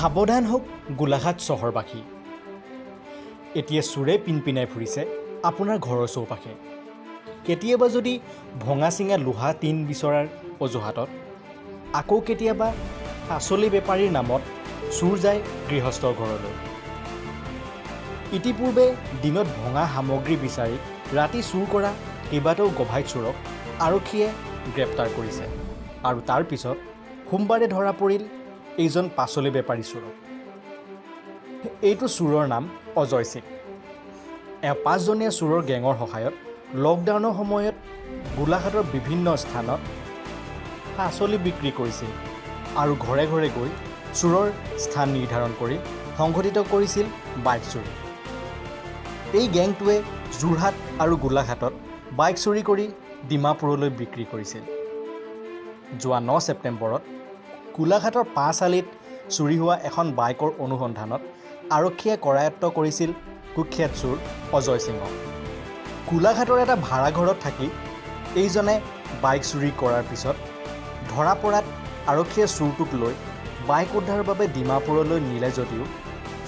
সাৱধান হওক গোলাঘাট চহৰবাসী। এতিয়া চোৰে পিনপিনাই ফুৰিছে আপোনাৰ ঘৰৰ চৌপাশে। কেতিয়াবা যদি ভঙা চিঙা লোহা টিন বিচৰাৰ অজুহাতত, আকৌ কেতিয়াবা পাচলি বেপাৰীৰ নামত চোৰ যায় গৃহস্থৰ ঘৰলৈ। ইতিপূৰ্বে দিনত ভঙা সামগ্ৰী বিচাৰি ৰাতি চুৰ কৰা কেইবাটাও গভাই চোৰক আৰক্ষীয়ে গ্ৰেপ্তাৰ কৰিছে। আৰু তাৰ পিছত সোমবাৰে ধৰা পৰিল এইজন পাচলি বেপাৰী চোৰক। এইটো চোৰৰ নাম অজয় সিং। এওঁ 5জনীয়া চোৰৰ গেঙৰ সহায়ত লকডাউনৰ সময়ত গোলাঘাটৰ বিভিন্ন স্থানত পাচলি বিক্ৰী কৰিছিল আৰু ঘৰে ঘৰে গৈ চোৰৰ স্থান নিৰ্ধাৰণ কৰি সংঘটিত কৰিছিল বাইক চুৰি। এই গেংটোৱে যোৰহাট আৰু গোলাঘাটত বাইক চুৰি কৰি ডিমাপুৰলৈ বিক্ৰী কৰিছিল। যোৱা 9 ছেপ্টেম্বৰত গোলাঘাটৰ 5 আলিত চুৰি হোৱা এখন বাইকৰ অনুসন্ধানত আৰক্ষীয়ে কৰায়ত্ব কৰিছিল কুখ্যাত চোৰ অজয় সিঙক। গোলাঘাটৰ এটা ভাড়াঘৰত থাকি এইজনে বাইক চুৰি কৰাৰ পিছত ধৰা পৰাত আৰক্ষীয়ে চোৰটোক লৈ বাইক উদ্ধাৰৰ বাবে ডিমাপুৰলৈ নিলে যদিও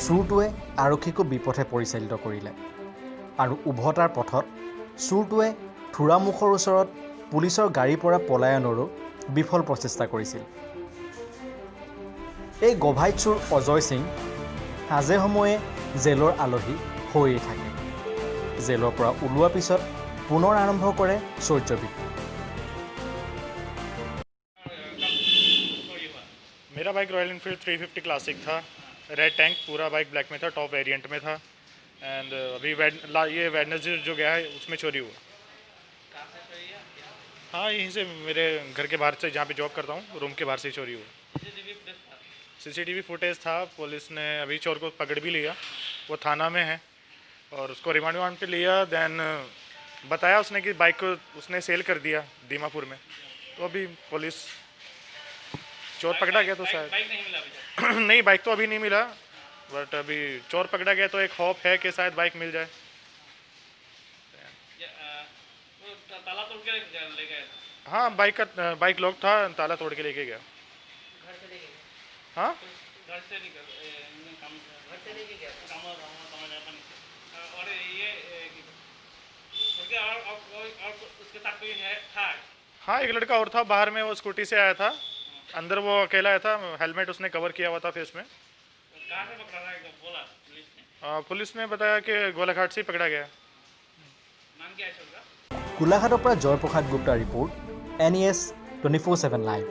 চোৰটোৱে আৰক্ষীকো বিপথে পৰিচালিত কৰিলে আৰু উভতাৰ পথত চোৰটোৱে থোৰামুখৰ ওচৰত পুলিচৰ গাড়ীৰ পৰা পলায়নৰো বিফল প্ৰচেষ্টা কৰিছিল। এই গভাই চোৰ অজয় সিং মাজে সময়ে জেলৰ আলহী হৈয়ে থাকে। জেলৰ পৰা ওলোৱাৰ পিছত পুনৰ আৰম্ভ কৰে চৌৰ্যবৃত্তি। मेरा बाइक रॉयल इनफील्ड 350 क्लासिक था, रेड टैंक, पूरा बाइक ब्लैक में था, टॉप वेरिएंट में था। एंड अभी ये वेडनेसडे जो गया है उसमें चोरी हुआ। हाँ, यहीं से मेरे घर के बाहर से, जहाँ पे जॉब करता हूँ, रूम के बाहर से चोरी हुआ। सीसीटीवी फुटेज था, पुलिस ने अभी चोर को पकड़ भी लिया, वो थाना में है और उसको रिमांड पे लिया। देन बताया उसने कि बाइक को उसने सेल कर दिया दीमापुर में। तो अभी पुलिस, चोर पकड़ा गया तो शायद बाइक नहीं मिला अभी नहीं, बाइक तो अभी नहीं मिला, बट अभी चोर पकड़ा गया तो एक खौफ है कि शायद बाइक मिल जाए। ताला तोड़ के ले गए? हाँ, बाइक लॉक था, ताला तोड़ के लेके गया। घर से लेके गया? हाँ, घर से लेके गया और ये उसके साथ कोई था? हाँ, एक लड़का और था बाहर में, वो स्कूटी से आया था, अंदर वो अकेला आया था, हेलमेट उसने कवर किया हुआ था फेस में। कहाँ से पकड़ा था बोला पुलिस ने? पुलिस ने बताया कि गोलाघाट से पकड़ा गया। नाम क्या है? গোলাঘাটৰ পৰা জয়প্ৰসাদ গুপ্তা ৰিপৰ্ট, NES 24/7 লাইভ।